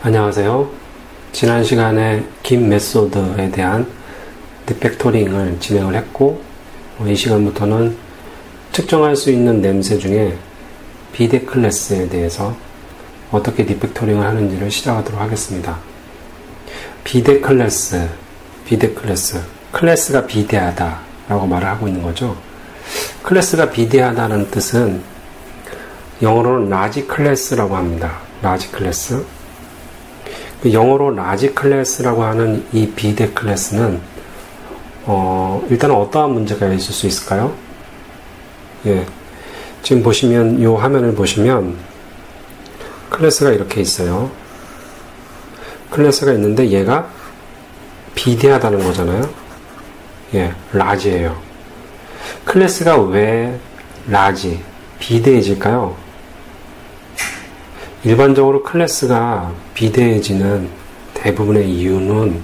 안녕하세요. 지난 시간에 긴 메소드에 대한 리팩토링을 진행을 했고, 이 시간부터는 측정할 수 있는 냄새 중에 비데 클래스에 대해서 어떻게 리팩토링을 하는지를 시작하도록 하겠습니다. 비데 클래스, 클래스가 비대하다 라고 말을 하고 있는 거죠. 클래스가 비대하다는 뜻은 영어로는 라지 클래스라고 합니다. 라지 클래스. 영어로 라지 클래스라고 하는 이 비데 클래스는 일단 어떠한 문제가 있을 수 있을까요? 지금 보시면 이 화면을 보시면 클래스가 이렇게 있어요. 클래스가 있는데 얘가 비대하다는 거잖아요. 라지예요. 클래스가 왜 라지, 비대해질까요? 일반적으로 클래스가 비대해지는 대부분의 이유는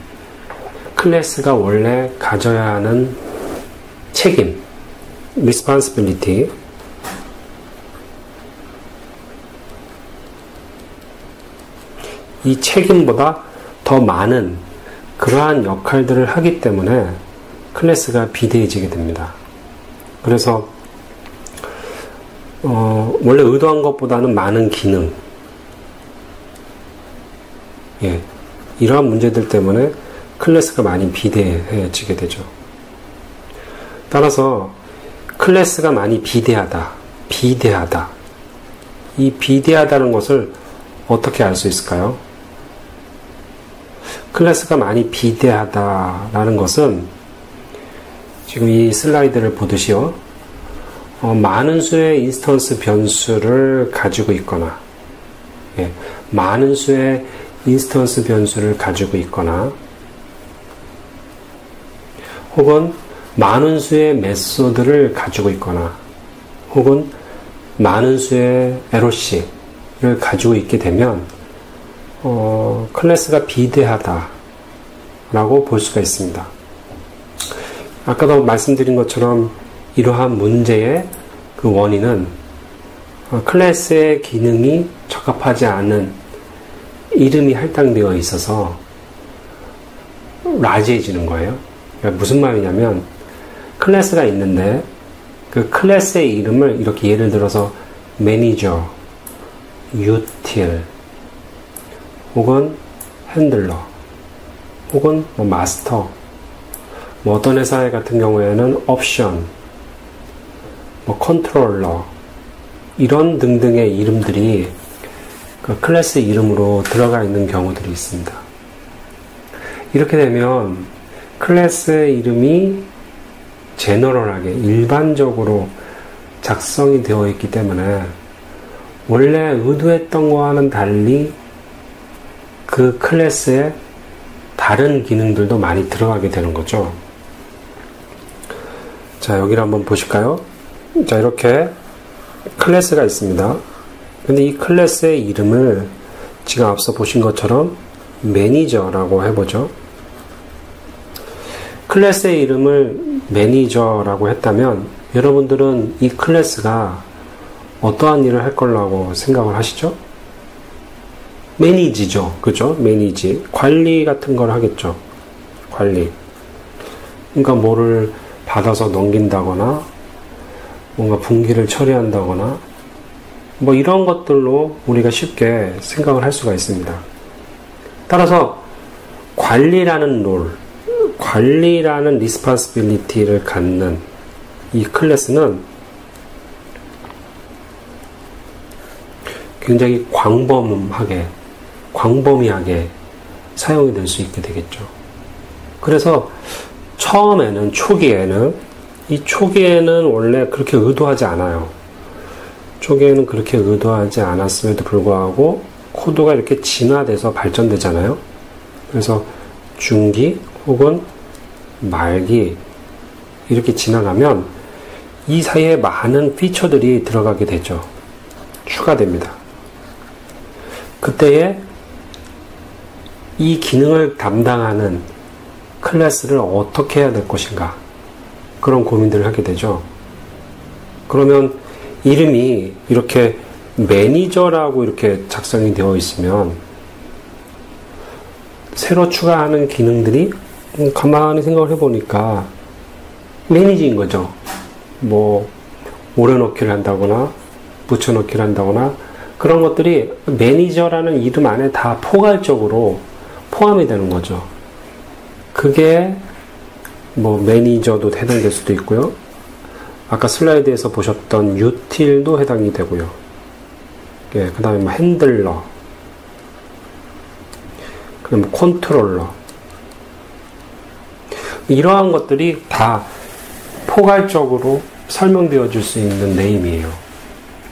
클래스가 원래 가져야 하는 책임, responsibility, 이 책임보다 더 많은 그러한 역할들을 하기 때문에 클래스가 비대해지게 됩니다. 그래서 원래 의도한 것보다는 많은 기능, 이러한 문제들 때문에 클래스가 많이 비대해지게 되죠. 따라서 클래스가 많이 비대하다. 이 비대하다는 것을 어떻게 알 수 있을까요? 클래스가 많이 비대하다라는 것은 지금 이 슬라이드를 보듯이요. 많은 수의 인스턴스 변수를 가지고 있거나, 많은 수의 인스턴스 변수를 가지고 있거나, 혹은 많은 수의 메소드를 가지고 있거나, 혹은 많은 수의 LOC를 가지고 있게 되면 클래스가 비대하다라고 볼 수가 있습니다. 아까도 말씀드린 것처럼 이러한 문제의 그 원인은 클래스의 기능이 적합하지 않은 이름이 할당되어 있어서 라지해지는 거예요. 그러니까 무슨 말이냐면 클래스가 있는데 그 클래스의 이름을 이렇게 예를 들어서 매니저, 유틸, 혹은 핸들러, 혹은 마스터, 어떤 회사 같은 경우에는 옵션, 컨트롤러, 이런 등등의 이름들이 그 클래스 이름으로 들어가 있는 경우들이 있습니다. 이렇게 되면 클래스의 이름이 제너럴하게, 일반적으로 작성이 되어 있기 때문에 원래 의도했던 것과는 달리 그 클래스에 다른 기능들도 많이 들어가게 되는 거죠. 자, 여기를 한번 보실까요? 자, 이렇게 클래스가 있습니다. 근데 이 클래스의 이름을 지금 앞서 보신 것처럼 매니저라고 해보죠. 클래스의 이름을 매니저라고 했다면 여러분들은 이 클래스가 어떠한 일을 할 거라고 생각을 하시죠? 매니지죠. 그죠? 매니지. 관리 같은 걸 하겠죠. 관리. 그러니까 뭐를 받아서 넘긴다거나 뭔가 분기를 처리한다거나 이런 것들로 우리가 쉽게 생각을 할 수가 있습니다. 따라서 관리라는 롤, 관리라는 리스폰시빌리티를 갖는 이 클래스는 굉장히 광범위하게 사용이 될 수 있게 되겠죠. 그래서 초기에는 원래 그렇게 의도하지 않아요. 초기에는 그렇게 의도하지 않았음에도 불구하고 코드가 이렇게 진화돼서 발전되잖아요. 그래서 중기 혹은 말기 이렇게 지나가면 이 사이에 많은 피처들이 들어가게 되죠. 추가됩니다. 그때에 이 기능을 담당하는 클래스를 어떻게 해야 될 것인가, 그런 고민들을 하게 되죠. 그러면 이름이 이렇게 매니저라고 이렇게 작성이 되어 있으면 새로 추가하는 기능들이 가만히 생각을 해보니까 매니지인 거죠. 뭐 오려놓기를 한다거나 붙여놓기를 한다거나 그런 것들이 매니저라는 이름 안에 다 포괄적으로 포함이 되는 거죠. 그게 뭐 매니저도 해당될 수도 있고요. 아까 슬라이드에서 보셨던 유틸도 해당이 되고요. 예, 그 다음에 뭐 핸들러, 그 다음에 컨트롤러. 이러한 것들이 다 포괄적으로 설명되어 줄 수 있는 네임이에요.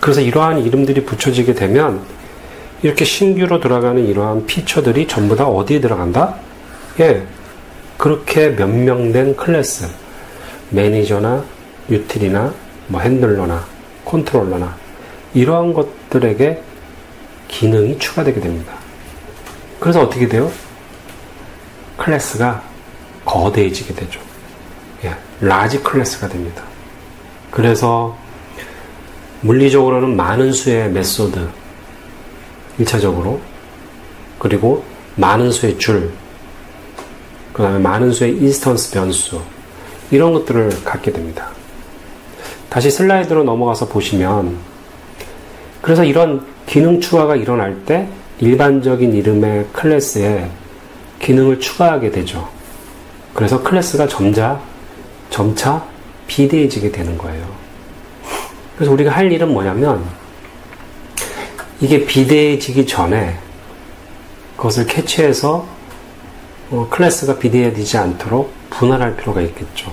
그래서 이러한 이름들이 붙여지게 되면 이렇게 신규로 들어가는 이러한 피처들이 전부 다 어디에 들어간다? 예, 그렇게 명명된 클래스, 매니저나 유틸이나 뭐 핸들러나 컨트롤러나 이러한 것들에게 기능이 추가되게 됩니다. 그래서 어떻게 돼요? 클래스가 거대해지게 되죠. 예, 라지 클래스가 됩니다. 그래서 물리적으로는 많은 수의 메소드 1차적으로, 그리고 많은 수의 줄, 그 다음에 많은 수의 인스턴스 변수, 이런 것들을 갖게 됩니다. 다시 슬라이드로 넘어가서 보시면, 그래서 이런 기능 추가가 일어날 때 일반적인 이름의 클래스에 기능을 추가하게 되죠. 그래서 클래스가 점차 비대해지게 되는 거예요. 그래서 우리가 할 일은 뭐냐면, 이게 비대해지기 전에 그것을 캐치해서 클래스가 비대해지지 않도록 분할할 필요가 있겠죠.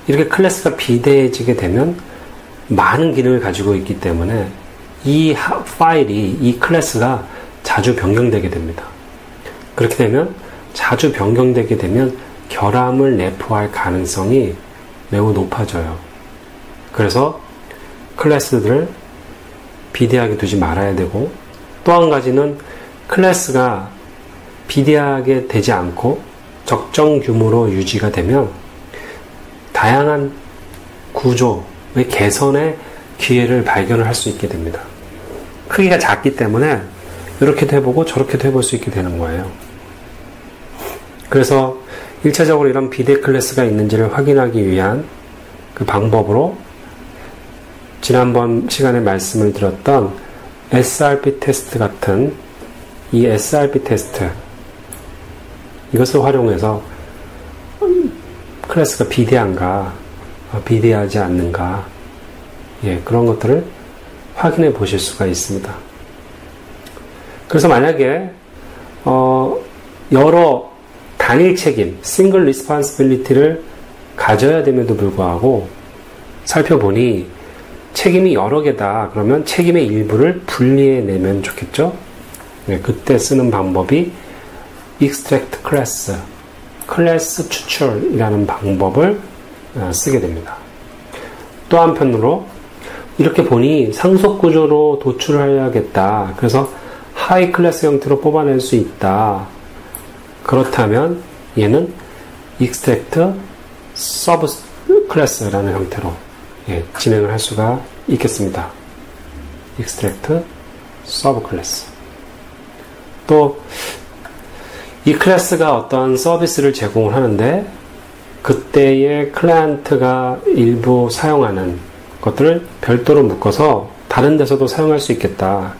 이렇게 클래스가 비대해지게 되면 많은 기능을 가지고 있기 때문에 이 파일이, 이 클래스가 자주 변경되게 됩니다. 그렇게 되면, 자주 변경되게 되면 결함을 내포할 가능성이 매우 높아져요. 그래서 클래스들을 비대하게 두지 말아야 되고, 또 한 가지는 클래스가 비대하게 되지 않고 적정 규모로 유지가 되면 다양한 구조의 개선의 기회를 발견을 할 수 있게 됩니다. 크기가 작기 때문에 이렇게도 해보고 저렇게도 해볼 수 있게 되는 거예요. 그래서 1차적으로 이런 비대 클래스가 있는지를 확인하기 위한 그 방법으로 지난번 시간에 말씀을 드렸던 SRP 테스트 같은 이 SRP 테스트, 이것을 활용해서 클래스가 비대한가, 비대하지 않는가, 예, 그런 것들을 확인해 보실 수가 있습니다. 그래서 만약에 여러 단일 책임, single responsibility를 가져야 됨에도 불구하고 살펴보니 책임이 여러 개다. 그러면 책임의 일부를 분리해 내면 좋겠죠? 네, 그때 쓰는 방법이 extract class, 클래스 추출이라는 방법을 쓰게 됩니다. 또 한편으로 이렇게 보니 상속 구조로 도출을 해야겠다. 그래서 하이 클래스 형태로 뽑아낼 수 있다. 그렇다면 얘는 extract sub class라는 형태로 진행을 할 수가 있겠습니다. extract sub class. 또 이 클래스가 어떤 서비스를 제공을 하는데 그때의 클라이언트가 일부 사용하는 것들을 별도로 묶어서 다른 데서도 사용할 수 있겠다.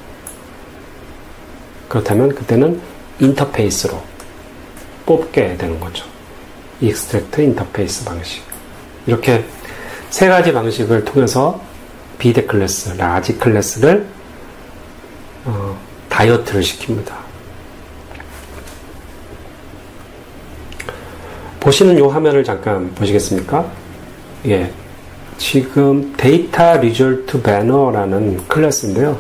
그렇다면 그때는 인터페이스로 뽑게 되는 거죠. extract 인터페이스 방식. 이렇게 세 가지 방식을 통해서 비대 클래스, 라지 클래스를 다이어트를 시킵니다. 보시는 이 화면을 잠깐 보시겠습니까? 예, 지금 데이터 리졸트 배너라는 클래스인데요.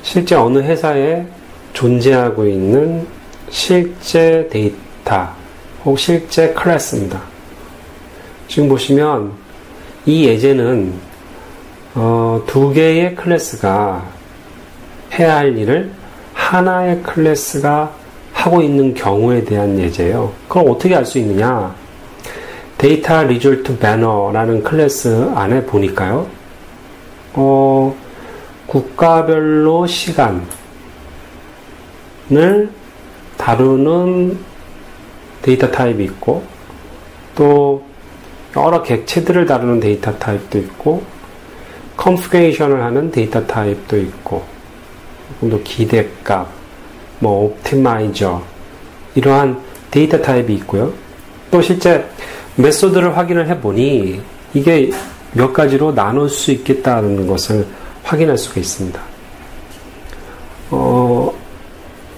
실제 어느 회사에 존재하고 있는 실제 데이터 혹 실제 클래스입니다. 지금 보시면 이 예제는 두 개의 클래스가 해야 할 일을 하나의 클래스가 하고 있는 경우에 대한 예제예요. 그럼 어떻게 알 수 있느냐? 데이터 리졸트 배너라는 클래스 안에 보니까요. 국가별로 시간을 다루는 데이터 타입이 있고, 또 여러 객체들을 다루는 데이터 타입도 있고, 컨피그레이션을 하는 데이터 타입도 있고, 또 기대값, 뭐 옵티마이저, 이러한 데이터 타입이 있고요. 또 실제 메소드를 확인을 해보니 이게 몇 가지로 나눌 수 있겠다는 것을 확인할 수가 있습니다.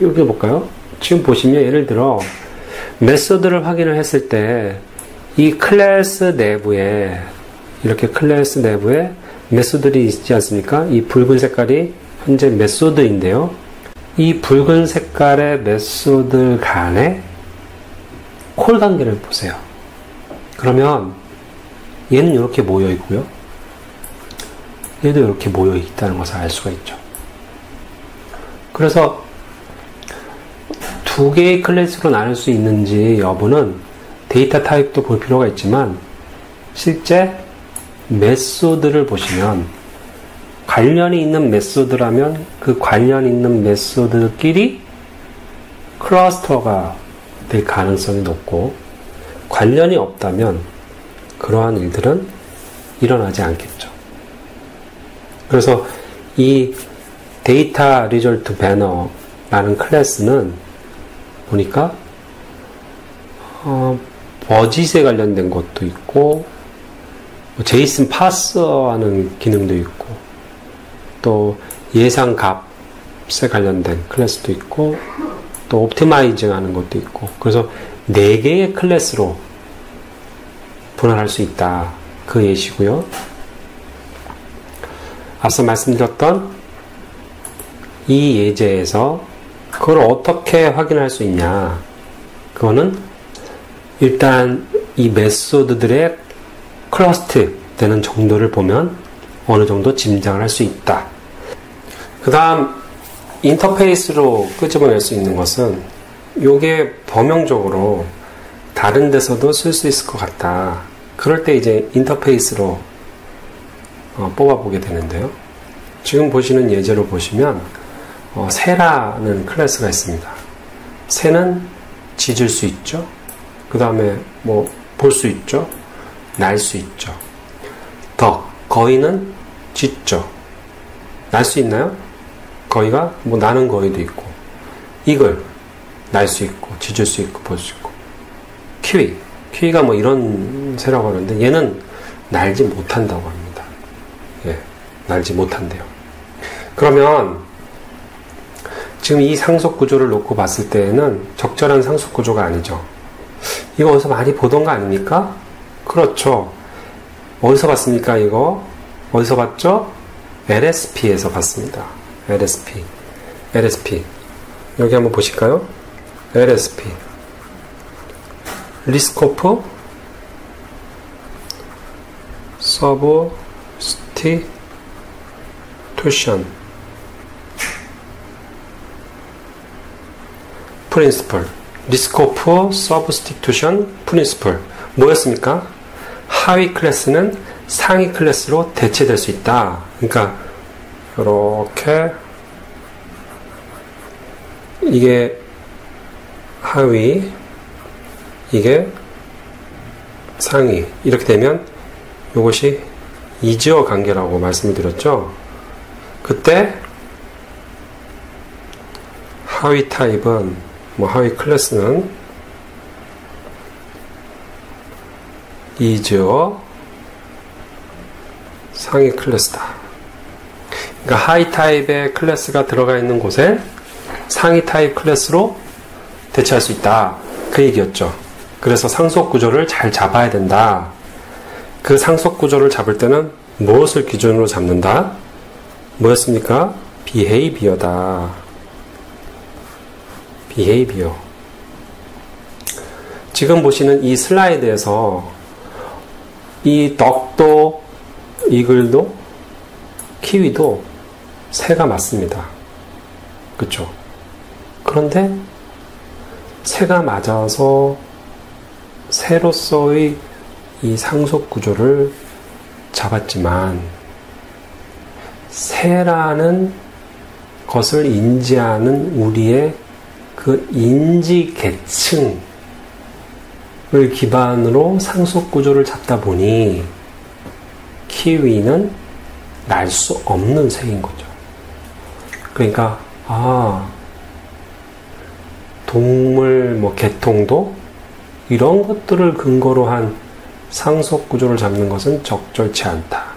여기 볼까요? 지금 보시면 예를 들어 메소드를 확인을 했을 때 이 클래스 내부에, 이렇게 클래스 내부에 메소드들이 있지 않습니까? 이 붉은 색깔이 현재 메소드인데요. 이 붉은 색깔의 메소드 간의 콜 관계를 보세요. 그러면 얘는 이렇게 모여 있고요. 얘도 이렇게 모여 있다는 것을 알 수가 있죠. 그래서 두 개의 클래스로 나눌 수 있는지 여부는 데이터 타입도 볼 필요가 있지만, 실제 메소드를 보시면 관련이 있는 메소드라면 그 관련 있는 메소드끼리 클러스터가 될 가능성이 높고, 관련이 없다면 그러한 일들은 일어나지 않겠죠. 그래서 이 데이터 리졸트 배너라는 클래스는 보니까 버짓에 관련된 것도 있고, 제이슨 파서하는 기능도 있고, 또 예상 값에 관련된 클래스도 있고, 또 옵티마이징 하는 것도 있고, 그래서 4개의 클래스로 분할할 수 있다. 그 예시고요. 앞서 말씀드렸던 이 예제에서 그걸 어떻게 확인할 수 있냐. 그거는 일단 이 메소드들의 클러스트 되는 정도를 보면 어느 정도 짐작을 할 수 있다. 그 다음 인터페이스로 끄집어낼 수 있는 것은 요게 범용적으로 다른 데서도 쓸 수 있을 것 같다. 그럴 때 이제 인터페이스로 뽑아보게 되는데요. 지금 보시는 예제로 보시면 새라는 클래스가 있습니다. 새는 짖을 수 있죠. 그 다음에 뭐 볼 수 있죠. 날 수 있죠. 거위는 짖죠. 날 수 있나요? 거위가 뭐 나는 거위도 있고, 이글 날 수 있고, 짖을 수 있고, 볼 수 있고, 키위가 뭐 이런 새라고 하는데 얘는 날지 못한다고 합니다. 예, 날지 못한대요. 그러면 지금 이 상속 구조를 놓고 봤을 때에는 적절한 상속 구조가 아니죠. 이거 어디서 많이 보던 거 아닙니까? 그렇죠. 어디서 봤습니까? 이거 어디서 봤죠? LSP에서 봤습니다. LSP 여기 한번 보실까요? LSP 리스코프 서브스티튜션 프린시플, 리스코프 서브스티튜션 프린시플 뭐였습니까? 하위 클래스는 상위 클래스로 대체될 수 있다. 그러니까 이렇게 이게 하위, 이게 상위 이렇게 되면 이것이 이지어 관계라고 말씀을 드렸죠. 그때 하위 타입은 하위 클래스는 이지어 상위 클래스다. 그러니까 하위 타입의 클래스가 들어가 있는 곳에 상위 타입 클래스로 대체할 수 있다. 그 얘기였죠. 그래서 상속 구조를 잘 잡아야 된다. 그 상속 구조를 잡을 때는 무엇을 기준으로 잡는다? 뭐였습니까? behavior다. behavior. 지금 보시는 이 슬라이드에서 이 덕도, 이글도, 키위도 새가 맞습니다. 그쵸? 그런데 새가 맞아서 새로서의 이 상속 구조를 잡았지만 새라는 것을 인지하는 우리의 그 인지 계층을 기반으로 상속 구조를 잡다 보니 키위는 날 수 없는 새인 거죠. 그러니까 동물 개통도 이런 것들을 근거로 한 상속 구조를 잡는 것은 적절치 않다.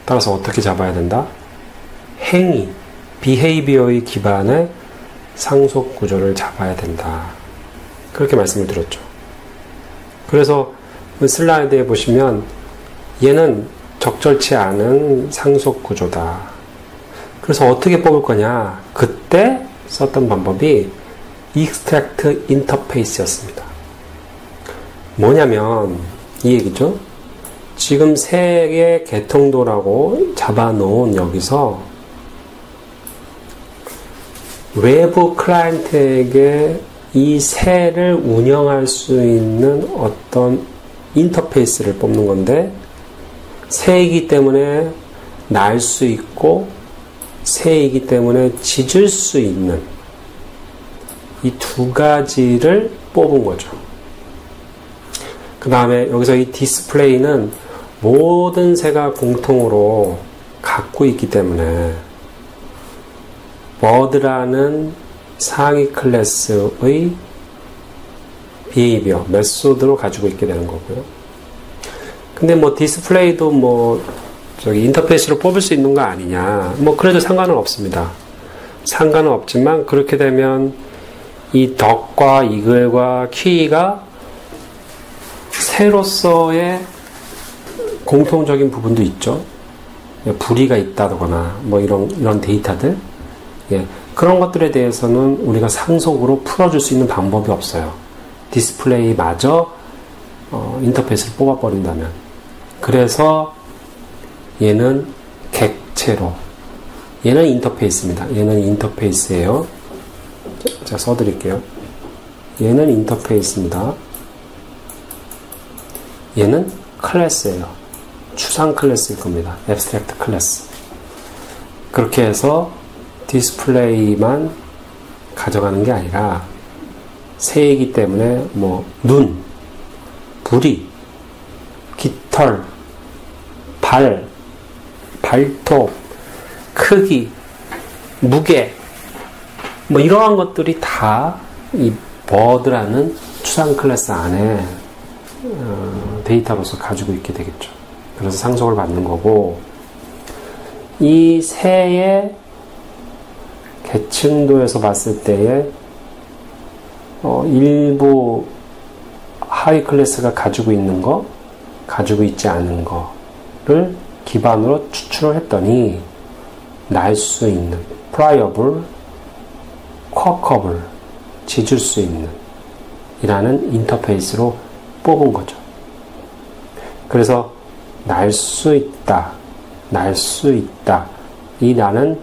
따라서 어떻게 잡아야 된다? 행위, 비헤이비어의 기반의 상속 구조를 잡아야 된다. 그렇게 말씀을 드렸죠. 그래서 슬라이드에 보시면 얘는 적절치 않은 상속 구조다. 그래서 어떻게 뽑을 거냐? 그때 썼던 방법이 extract interface였습니다. 뭐냐면 이 얘기죠. 지금 새의 개통도라고 잡아놓은 여기서 외부 클라이언트에게 이 새를 운영할 수 있는 어떤 인터페이스를 뽑는 건데, 새이기 때문에 날 수 있고 새이기 때문에 짖을 수 있는 이 두 가지를 뽑은 거죠. 그 다음에 여기서 이 디스플레이는 모든 새가 공통으로 갖고 있기 때문에 버드라는 상위 클래스의 비헤이비어, 메소드로 가지고 있게 되는 거고요. 근데 디스플레이도 인터페이스로 뽑을 수 있는 거 아니냐. 그래도 상관은 없습니다. 상관은 없지만 그렇게 되면 이 덕과 이글과 키위가 새로서의 공통적인 부분도 있죠. 불이가 있다거나 이런 데이터들, 그런 것들에 대해서는 우리가 상속으로 풀어줄 수 있는 방법이 없어요. 디스플레이마저 인터페이스를 뽑아버린다면. 그래서 얘는 객체로, 얘는 인터페이스입니다. 얘는 인터페이스예요. 제가 써드릴게요. 얘는 인터페이스입니다. 얘는 클래스예요. 추상 클래스일 겁니다. 앱스트랙트 클래스. 그렇게 해서 디스플레이만 가져가는 게 아니라 새이기 때문에 눈, 부리, 깃털, 발톱, 크기, 무게, 이러한 것들이 다 이 버드라는 추상 클래스 안에 데이터로서 가지고 있게 되겠죠. 그래서 상속을 받는 거고, 이 새의 계층도에서 봤을 때에 일부 하위 클래스가 가지고 있는 거, 가지고 있지 않은 거를 기반으로 추출을 했더니 날 수 있는, 플라이어블, 쿼커블, 짖을 수 있는 이라는 인터페이스로 뽑은 거죠. 그래서 날 수 있다, 날 수 있다 이라는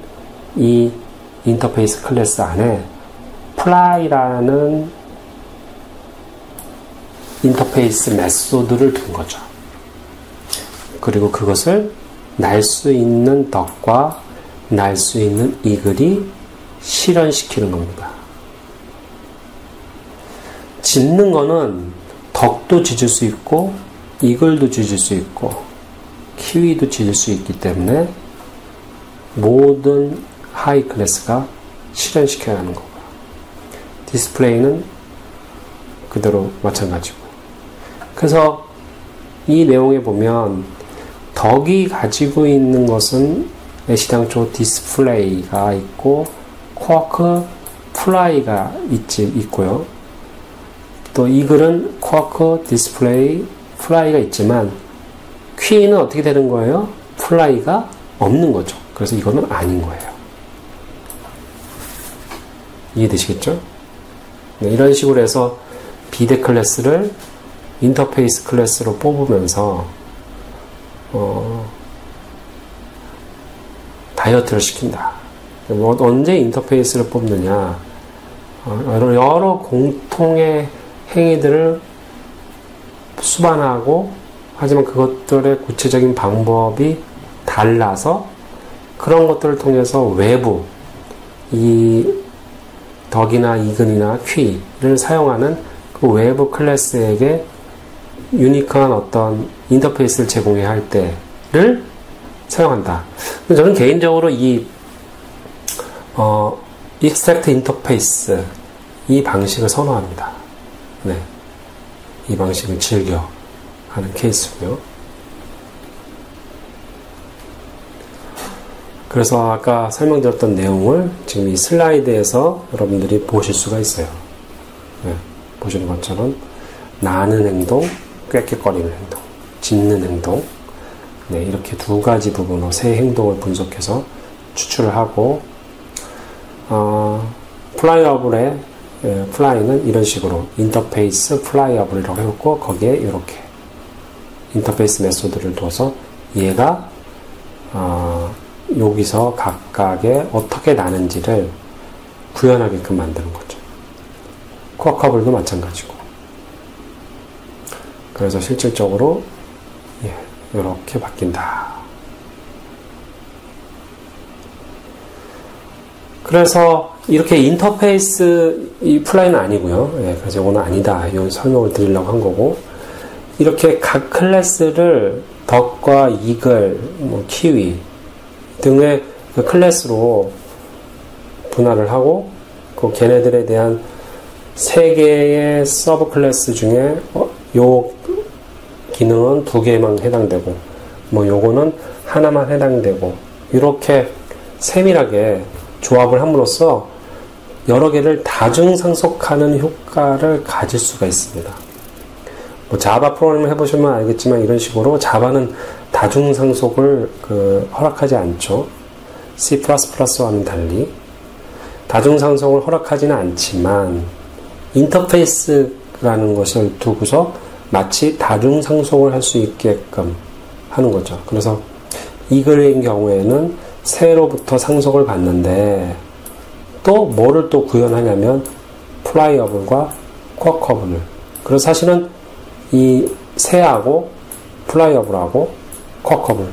이 인터페이스 클래스 안에 fly라는 인터페이스 메소드를 둔 거죠. 그리고 그것을 날 수 있는 덕과 날 수 있는 이글이 실현시키는 겁니다. 짖는 거는 덕도 짖을 수 있고 이글도 짖을 수 있고 키위도 짖을 수 있기 때문에 모든 하이 클래스가 실현시켜야 하는 거고요. 디스플레이는 그대로 마찬가지고. 그래서 이 내용에 보면 덕이 가지고 있는 것은 애시당초 디스플레이가 있고 쿼크, 플라이가 있고요. 또 이글은 쿼크, 디스플레이, 플라이가 있지만 퀴는 어떻게 되는 거예요? 플라이가 없는 거죠. 그래서 이거는 아닌 거예요. 이해되시겠죠? 네, 이런 식으로 해서 비대 클래스를 인터페이스 클래스로 뽑으면서 다이어트를 시킨다. 언제 인터페이스를 뽑느냐? 여러 공통의 행위들을 수반하고 하지만 그것들의 구체적인 방법이 달라서 그런 것들을 통해서 외부 이 덕이나 이근이나 퀴를 사용하는 그 외부 클래스에게 유니크한 어떤 인터페이스를 제공해야 할 때를 사용한다. 저는 개인적으로 extract 인터페이스 이 방식을 선호합니다. 네. 이 방식을 즐겨 하는 케이스고요. 그래서 아까 설명드렸던 내용을 지금 이 슬라이드에서 여러분들이 보실 수가 있어요. 네. 보시는 것처럼 나는 행동, 꾀꾀거리는 행동, 짖는 행동, 네, 이렇게 두 가지 부분으로 세 행동을 분석해서 추출을 하고 플라이어블의 플라이는 이런 식으로 인터페이스 플라이어블이라고 해놓고 거기에 이렇게 인터페이스 메소드를 둬서 얘가 여기서 각각의 어떻게 나는지를 구현하게끔 만드는 거죠. 쿼커블도 마찬가지고. 그래서 실질적으로 이렇게 바뀐다. 그래서 이렇게 인터페이스 이 플라이는 아니고요. 그래서 이거는 아니다. 이런 설명을 드리려고 한 거고, 이렇게 각 클래스를 덕과 이글, 키위 등의 그 클래스로 분할을 하고, 그 걔네들에 대한 세 개의 서브 클래스 중에 요 기능은 두 개만 해당되고, 요거는 하나만 해당되고, 이렇게 세밀하게 조합을 함으로써 여러 개를 다중상속하는 효과를 가질 수가 있습니다. 자바 프로그램을 해보시면 알겠지만 이런 식으로 자바는 다중상속을 허락하지 않죠. C++와는 달리 다중상속을 허락하지는 않지만 인터페이스라는 것을 두고서 마치 다중상속을 할 수 있게끔 하는 거죠. 그래서 이글의 경우에는 새로부터 상속을 받는데 또 뭐를 또 구현하냐면 플라이어블과 쿼커블을. 그래서 사실은 이 새하고 플라이어블하고 쿼커블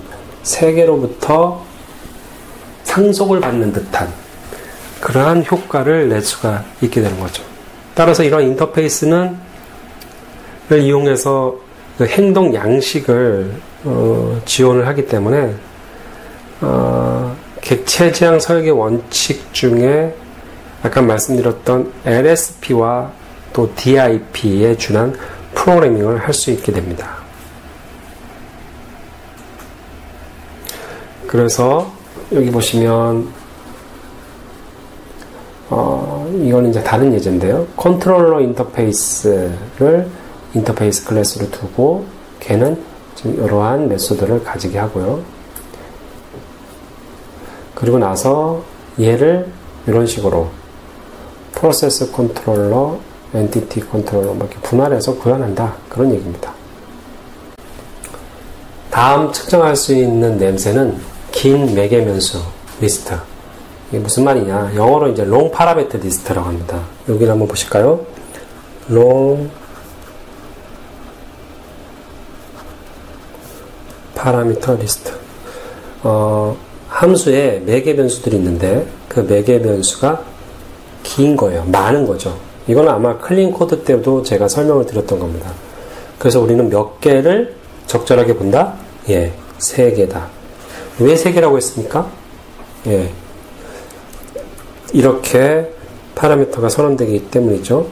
세 개로부터 상속을 받는 듯한 그러한 효과를 낼 수가 있게 되는 거죠. 따라서 이런 인터페이스는 이용해서 그 행동 양식을 지원을 하기 때문에 객체 지향 설계 원칙 중에 아까 말씀드렸던 LSP와 또 DIP에 준한 프로그래밍을 할 수 있게 됩니다. 그래서 여기 보시면 이건 이제 다른 예제인데요. 컨트롤러 인터페이스를 인터페이스 클래스로 두고 걔는 지금 이러한 메소드를 가지게 하고요. 그리고 나서 얘를 이런 식으로 프로세스 컨트롤러, 엔티티 컨트롤러 이렇게 분할해서 구현한다. 그런 얘기입니다. 다음 측정할 수 있는 냄새는 긴 매개면수 리스트. 이게 무슨 말이냐? 영어로 이제 long parameter list라고 합니다. 여기를 한번 보실까요? long parameter list. 함수에 매개 변수들이 있는데 그 매개 변수가 긴 거예요. 많은 거죠. 이건 아마 클린 코드 때도 제가 설명을 드렸던 겁니다. 그래서 우리는 몇 개를 적절하게 본다? 예, 3개다. 왜 3개라고 했습니까? 예, 이렇게 파라미터가 선언되기 때문이죠.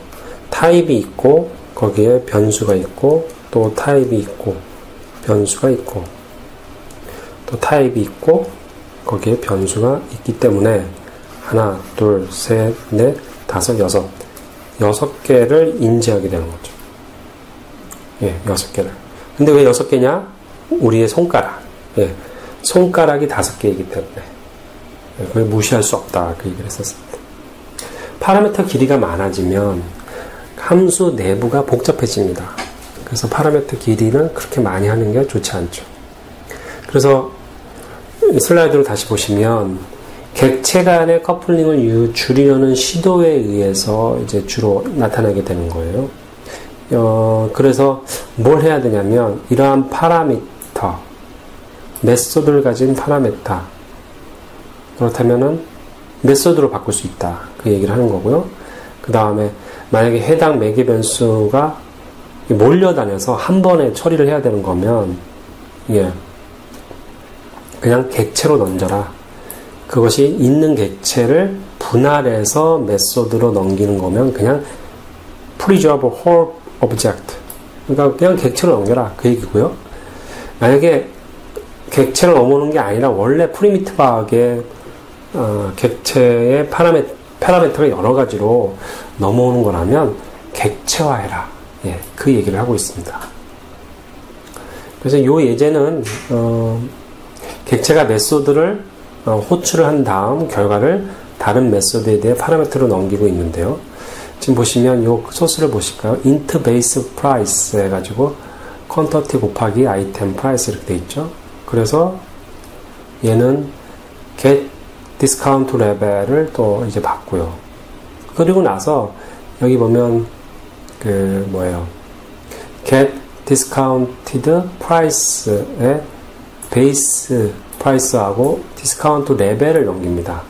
타입이 있고 거기에 변수가 있고 또 타입이 있고 변수가 있고 또 타입이 있고 거기에 변수가 있기 때문에 하나, 둘, 셋, 넷, 다섯, 여섯 개를 인지하게 되는 거죠. 예, 6개를. 근데 왜 6개냐? 우리의 손가락. 예, 손가락이 5개이기 때문에. 예, 그걸 무시할 수 없다. 그 얘기를 했었습니다. 파라미터 길이가 많아지면 함수 내부가 복잡해집니다. 그래서 파라미터 길이는 그렇게 많이 하는 게 좋지 않죠. 그래서 슬라이드로 다시 보시면 객체 간의 커플링을 줄이려는 시도에 의해서 이제 주로 나타나게 되는 거예요. 그래서 뭘 해야 되냐면 이러한 파라미터, 메소드를 가진 파라미터, 그렇다면은 메소드로 바꿀 수 있다. 그 얘기를 하는 거고요. 그 다음에 만약에 해당 매개 변수가 몰려다녀서 한 번에 처리를 해야 되는 거면 그냥 객체로 넘겨라. 그것이 있는 객체를 분할해서 메소드로 넘기는 거면 그냥 preserve whole object. 그러니까 그냥 객체로 넘겨라. 그 얘기고요. 만약에 객체로 넘어오는 게 아니라 원래 프리미티브하게 객체의 파라미터가 여러 가지로 넘어오는 거라면 객체화해라. 그 얘기를 하고 있습니다. 그래서 이 예제는 객체가 메소드를 호출을 한 다음 결과를 다른 메소드에 대해 파라미터로 넘기고 있는데요. 지금 보시면 이 소스를 보실까요? int base price 해가지고 퀀터티 곱하기 아이템 프라이스 이렇게 돼 있죠. 그래서 얘는 get discount 레벨을 또 이제 받고요. 그리고 나서 여기 보면 get discounted price에 base price하고 discount 레벨을 넘깁니다.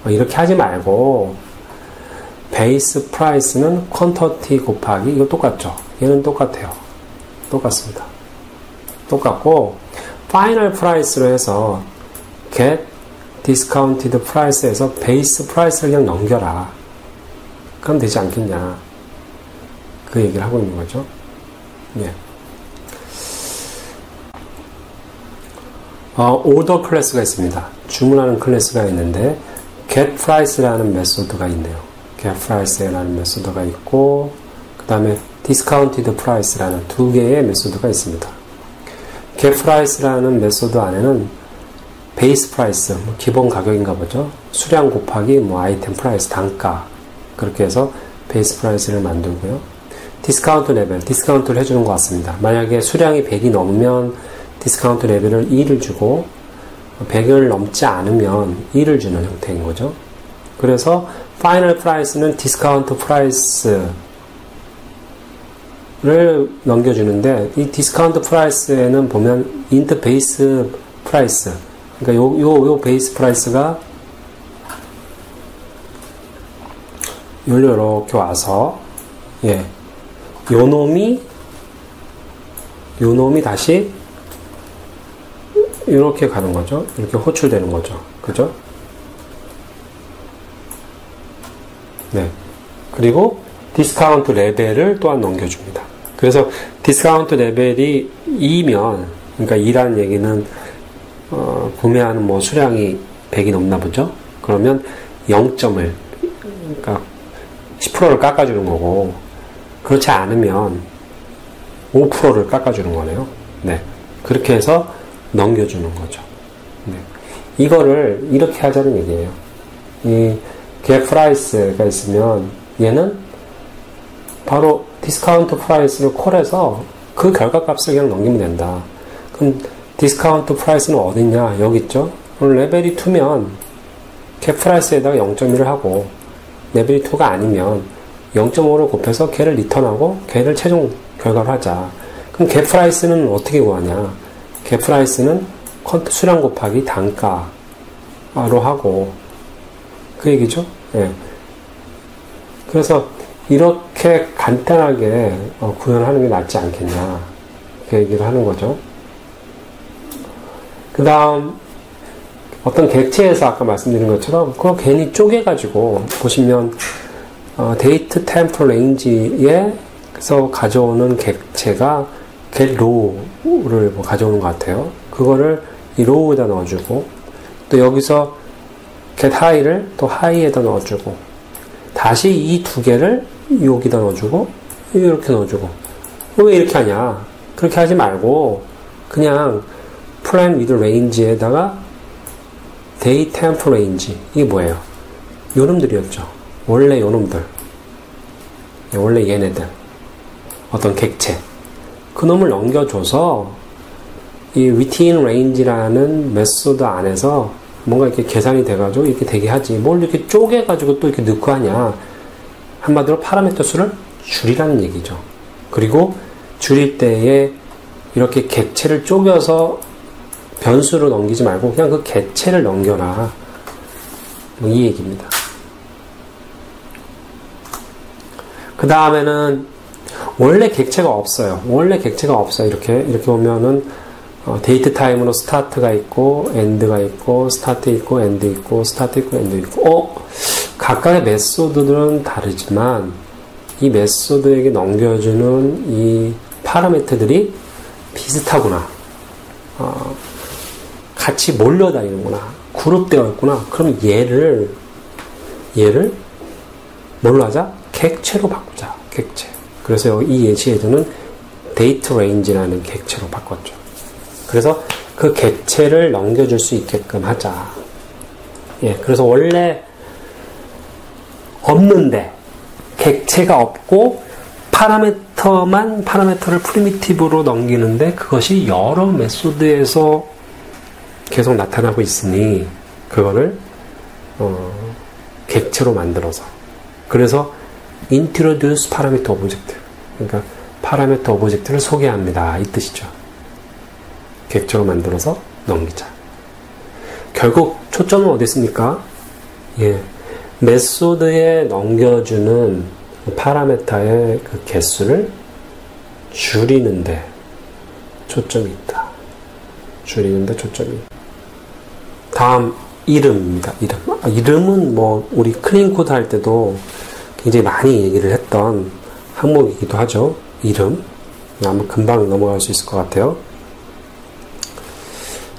이렇게 하지 말고 base price는 quantity 곱하기 이거 똑같죠? 얘는 똑같아요. 똑같습니다. 똑같고 final price로 해서 get discounted price에서 base price를 그냥 넘겨라. 그럼 되지 않겠냐. 그 얘기를 하고 있는 거죠. order 클래스가 있습니다. 주문하는 클래스가 있는데 get price라는 메소드가 있네요. get price라는 메소드가 있고 그 다음에 discounted price라는 두 개의 메소드가 있습니다. get price라는 메소드 안에는 base price, 기본 가격인가 보죠. 수량 곱하기 아이템 프라이스, 단가 그렇게 해서 base price를 만들고요. 디스카운트 레벨, 디스카운트를 해주는 것 같습니다. 만약에 수량이 100이 넘으면 디스카운트 레벨을 2를 주고 100을 넘지 않으면 2를 주는 형태인 거죠. 그래서 파이널 프라이스는 디스카운트 프라이스를 넘겨주는데 이 디스카운트 프라이스에는 보면 인트 베이스 프라이스, 그러니까 요 베이스 프라이스가 이렇게 와서 요 놈이 다시 이렇게 가는 거죠. 이렇게 호출되는 거죠. 그죠? 그리고 디스카운트 레벨을 또한 넘겨줍니다. 그래서 디스카운트 레벨이 2면, 그러니까 2라는 얘기는 구매하는 수량이 100이 넘나 보죠. 그러면 0점을, 그러니까 10%를 깎아주는 거고, 그렇지 않으면 5%를 깎아주는 거네요. 그렇게 해서 넘겨주는 거죠. 이거를 이렇게 하자는 얘기예요. 이 get price가 있으면 얘는 바로 디스카운트 프라이스를 콜해서 그 결과값을 그냥 넘기면 된다. 그럼 디스카운트 프라이스는 어딨냐? 여기 있죠? 레벨이 2면 get price에다가 0.1을 하고 레벨이 2가 아니면 0.5를 곱해서 걔를 리턴하고 걔를 최종 결과로 하자. 그럼 get price는 어떻게 구하냐? get price는 수량 곱하기 단가로 하고 그 얘기죠. 그래서 이렇게 간단하게 구현하는 게 낫지 않겠냐 그 얘기를 하는 거죠. 그 다음 어떤 객체에서 아까 말씀드린 것처럼 그거 괜히 쪼개가지고 보시면 데이트 템포 레인지에서 가져오는 객체가 get row를 가져오는 것 같아요. 그거를 이 row에다 넣어주고 또 여기서 get high를 또 high에다 넣어주고 다시 이 두 개를 여기다 넣어주고 이렇게 넣어주고 왜 이렇게 하냐? 그렇게 하지 말고 그냥 plan with range에다가 day temp range 이게 뭐예요? 요놈들이었죠. 원래 요놈들 원래 얘네들 어떤 객체 그 놈을 넘겨줘서 이 within range라는 메소드 안에서 뭔가 이렇게 계산이 돼가지고 이렇게 되게 하지 뭘 이렇게 쪼개가지고 또 이렇게 넣고 하냐. 한마디로 파라미터 수를 줄이라는 얘기죠. 그리고 줄일 때에 이렇게 객체를 쪼개서 변수로 넘기지 말고 그냥 그 객체를 넘겨라. 뭐 이 얘기입니다. 그 다음에는 원래 객체가 없어요. 이렇게 보면은 데이트 타임으로 스타트가 있고 엔드가 있고 스타트 있고 엔드 있고 스타트 있고 엔드 있고 각각의 메소드들은 다르지만 이 메소드에게 넘겨주는 이 파라미터들이 비슷하구나. 같이 몰려다니는구나. 그룹되어 있구나. 그럼 얘를 뭘로 하자? 객체로 바꾸자. 객체. 그래서 이 예시에서는 데이트 레인지라는 객체로 바꿨죠. 그래서 그 객체를 넘겨줄 수 있게끔 하자. 예, 그래서 원래 없는데 객체가 없고 파라미터를 프리미티브로 넘기는데 그것이 여러 메소드에서 계속 나타나고 있으니 그거를 객체로 만들어서 그래서 introduce parameter object 그러니까 파라미터 오브젝트를 소개합니다. 이 뜻이죠. 객체로 만들어서 넘기자. 결국 초점은 어디 있습니까? 예, 메소드에 넘겨주는 파라미터의 그 개수를 줄이는데 초점이 있다. 줄이는데 초점이 있다. 다음 이름입니다. 이름은 뭐 우리 클린 코드 할 때도 굉장히 많이 얘기를 했던 항목이기도 하죠. 이름. 아마 금방 넘어갈 수 있을 것 같아요.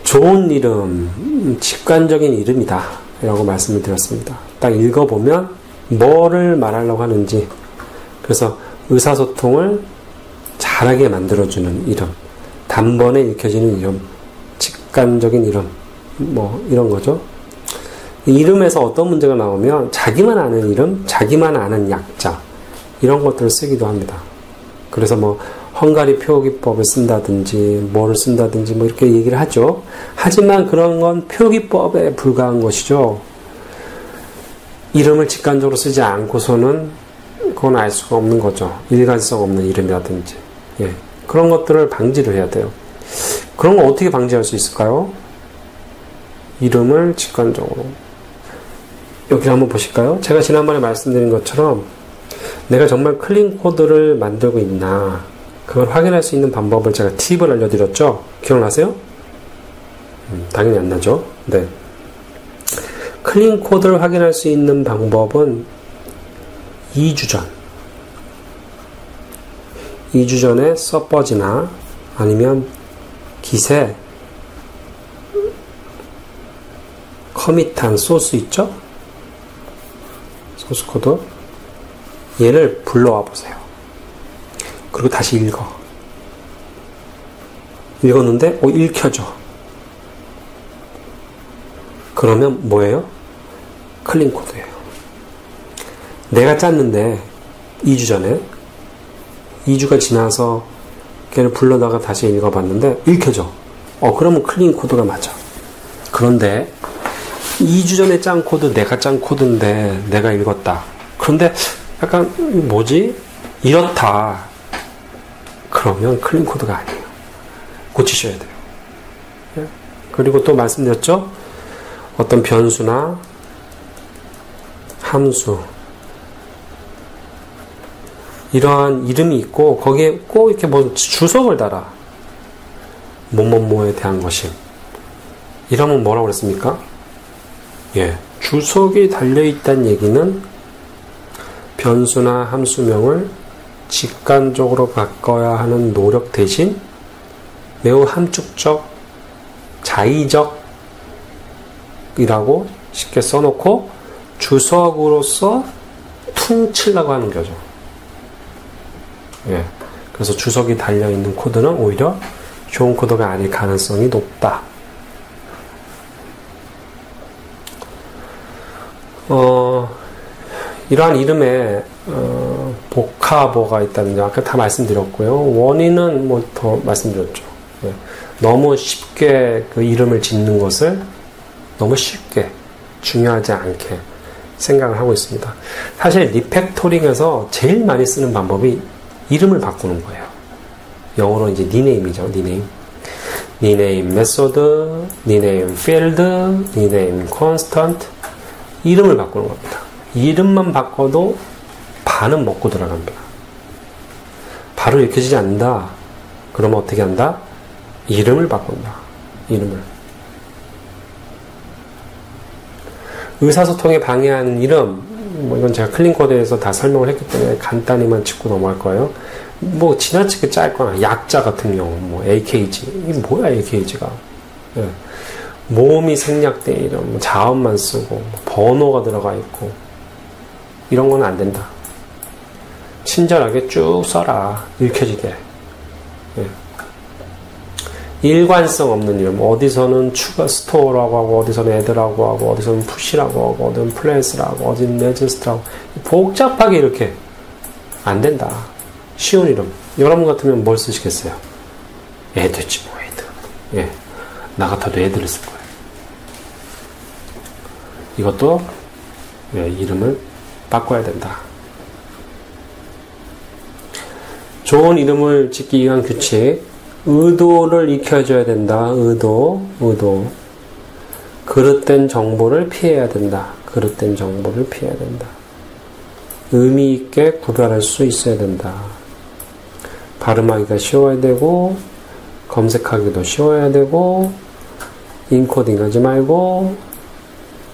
좋은 이름, 직관적인 이름이다 라고 말씀을 드렸습니다. 딱 읽어보면 뭐를 말하려고 하는지, 그래서 의사소통을 잘하게 만들어주는 이름, 단번에 읽혀지는 이름, 직관적인 이름, 뭐 이런 거죠. 이름에서 어떤 문제가 나오면 자기만 아는 이름, 자기만 아는 약자 이런 것들을 쓰기도 합니다. 그래서 뭐 헝가리 표기법을 쓴다든지 뭐를 쓴다든지 뭐 이렇게 얘기를 하죠. 하지만 그런 건 표기법에 불과한 것이죠. 이름을 직관적으로 쓰지 않고서는 그건 알 수가 없는 거죠. 일관성 없는 이름이라든지. 예. 그런 것들을 방지를 해야 돼요. 그런 거 어떻게 방지할 수 있을까요? 이름을 직관적으로. 여기 한번 보실까요? 제가 지난번에 말씀드린 것처럼 내가 정말 클린 코드를 만들고 있나 그걸 확인할 수 있는 방법을 제가 팁을 알려드렸죠? 기억나세요? 당연히 안 나죠? 네. 클린 코드를 확인할 수 있는 방법은 2주 전에 서버지나 아니면 깃에 커밋한 소스 있죠? 소스 코드 얘를 불러와 보세요. 그리고 다시 읽었는데 읽혀져. 그러면 뭐예요? 클린 코드예요. 내가 짰는데 2주 전에 2주가 지나서 걔를 불러다가 다시 읽어봤는데 읽혀져. 그러면 클린 코드가 맞아. 그런데 2주 전에 짠 코드 내가 짠 코드인데 내가 읽었다. 그런데 약간 뭐지? 이렇다. 그러면 클린 코드가 아니에요. 고치셔야 돼요. 예? 그리고 또 말씀드렸죠? 어떤 변수나 함수 이러한 이름이 있고 거기에 꼭 이렇게 뭐 주석을 달아. 뭐뭐뭐에 대한 것이. 이러면 뭐라고 그랬습니까? 예, 주석이 달려있다는 얘기는 변수나 함수명을 직관적으로 바꿔야 하는 노력 대신 매우 함축적, 자의적이라고 쉽게 써놓고 주석으로서 퉁치려고 하는 거죠. 예, 그래서 주석이 달려있는 코드는 오히려 좋은 코드가 아닐 가능성이 높다. 이러한 이름에 복합어가 있다든지 아까 다 말씀드렸고요. 원인은 뭐 더 말씀드렸죠. 네. 너무 쉽게 그 이름을 짓는 것을 너무 쉽게 중요하지 않게 생각을 하고 있습니다. 사실 리팩토링에서 제일 많이 쓰는 방법이 이름을 바꾸는 거예요. 영어로 이제 니네임이죠. 니네임 메소드, 니네임 필드, 니네임 콘스턴트 이름을 바꾸는 겁니다. 이름만 바꿔도 반은 먹고 들어갑니다. 바로 읽혀지지 않는다. 그러면 어떻게 한다? 이름을 바꾼다. 이름을. 의사소통에 방해하는 이름, 뭐 이건 제가 클린코드에서 다 설명을 했기 때문에 간단히만 짚고 넘어갈 거예요. 뭐 지나치게 짧거나 약자 같은 경우, 뭐 AKG, 이게 뭐야 AKG가? 예. 모음이 생략된 이름, 뭐 자음만 쓰고 번호가 들어가 있고 이런 건 안 된다. 친절하게 쭉 써라. 읽혀지게. 예. 일관성 없는 이름, 어디서는 추가 스토어라고 하고, 어디서는 애드라고 하고, 어디서는 푸시라고 하고, 어디서는 플레이스라고, 어디서는 레지스트라고, 복잡하게 이렇게 안 된다. 쉬운 이름. 여러분 같으면 뭘 쓰시겠어요? 애드지 뭐 애드. 예, 나 같아도 애드를 쓸 거예요. 이것도 예, 이름을 바꿔야 된다. 좋은 이름을 짓기 위한 규칙. 의도를 익혀줘야 된다. 의도. 그릇된 정보를 피해야 된다. 그릇된 정보를 피해야 된다. 의미 있게 구별할 수 있어야 된다. 발음하기가 쉬워야 되고, 검색하기도 쉬워야 되고, 인코딩 하지 말고,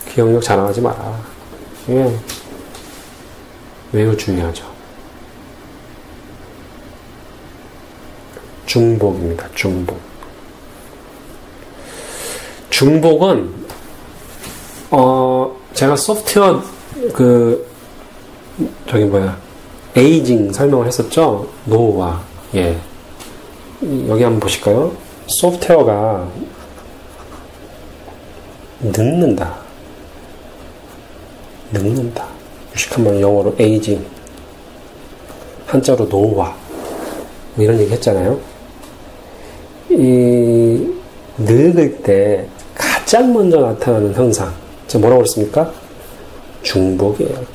기억력 자랑하지 마라. 예. 매우 중요하죠. 중복입니다. 중복. 중복은 제가 소프트웨어 에이징 설명을 했었죠. 노후화. 예. 여기 한번 보실까요? 소프트웨어가 늙는다. 무식한 말 영어로 에이징. 한자로 노후화. 뭐 이런 얘기 했잖아요. 이 늙을 때 가장 먼저 나타나는 현상, 제가 뭐라고 그랬습니까? 중복이에요.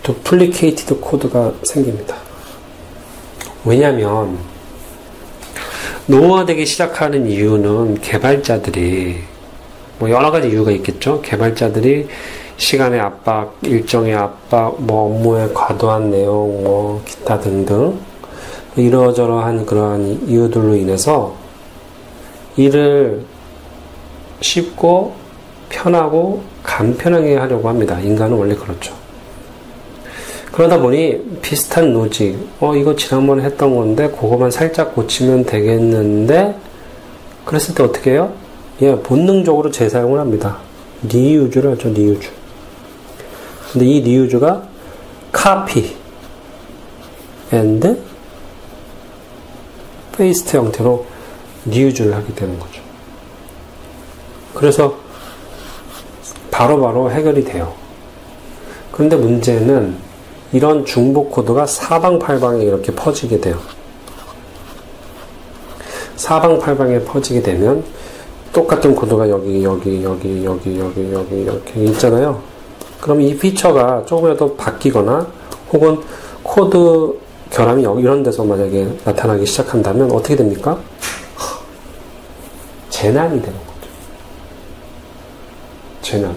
duplicated 코드가 생깁니다. 왜냐하면 노후화되기 시작하는 이유는 개발자들이 뭐 여러 가지 이유가 있겠죠. 개발자들이 시간의 압박, 일정의 압박, 뭐 업무의 과도한 내용, 뭐 기타 등등 이러저러한 그러한 이유들로 인해서 일을 쉽고 편하고 간편하게 하려고 합니다. 인간은 원래 그렇죠. 그러다 보니 비슷한 로직, 이거 지난번에 했던 건데 그거만 살짝 고치면 되겠는데 그랬을 때 어떻게 해요? 예, 본능적으로 재사용을 합니다. 리유즈를 하죠. 리유즈. 근데 이 리유즈가 copy and paste 형태로 리유즈를 하게 되는 거죠. 그래서 바로바로 해결이 돼요. 그런데 문제는 이런 중복 코드가 사방팔방에 이렇게 퍼지게 돼요. 사방팔방에 퍼지게 되면 똑같은 코드가 여기 이렇게 있잖아요. 그럼 이 피처가 조금이라도 바뀌거나 혹은 코드 결함이 이런 데서 만약에 나타나기 시작한다면 어떻게 됩니까? 재난이 되는 거죠. 재난.